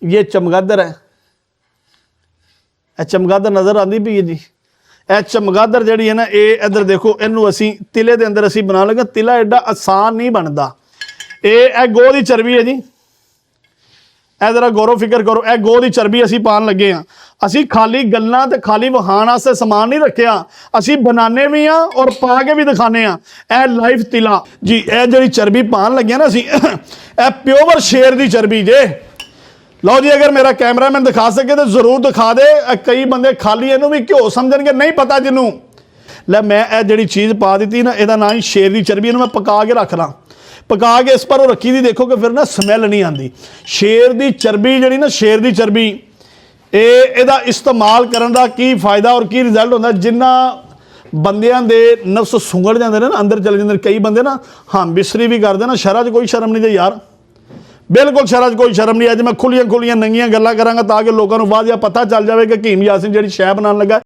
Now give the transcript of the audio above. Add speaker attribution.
Speaker 1: ये चमगादड़ है, चमगादड़ नज़र आती पई है जी। यह चमगादड़ जी है ना, ये इधर देखो, इनू असी तिले के अंदर असी बना लगे। तिला एडा आसान नहीं बनता। ये गो की चर्बी है जी, ए जरा गौरव फिक्र करो, यह गो की चर्बी असी पान लगे हाँ। असी खाली गल्लां ते खाली वहाण वास्ते समान नहीं रखिया, असी बनाने भी हाँ और पा के भी दिखाने हाँ। यह लाइव तिला जी, यह जी चर्बी पान लगे ना असी, यह प्योर शेर की चर्बी जे। लो जी, अगर मेरा कैमरामैन दिखा सके तो जरूर दिखा दे। कई बंदे खाली इनू भी घ्यो समझणगे, नहीं पता जिन्हों। लै मैं यह जी चीज़ पा दी ना, यदा ना ही शेर की चर्बी, इन्हू मैं पका के रख ला, पका के इस पर रखी दी, देखो कि फिर ना स्मैल नहीं आती। शेर की चर्बी जी ना, शेर की चर्बी ਇਹਦਾ इस्तेमाल करने का की फायदा और की रिजल्ट होता, जिन्ना बंदियां दे नफ्स सुंगड़ जाते हैं ना, अंदर चले जाते। कई बंदे ना हम बिस्तरी भी करते ना, शहर च कोई शर्म नहीं दे यार, बिल्कुल शहर च कोई शर्म नहीं। अज मैं खुलियां खुलियां नंगियां गल्लां करांगा ताकि लोगों को बाद पता चल जाए कि हकीम यासीन जी शह बनाने लगा।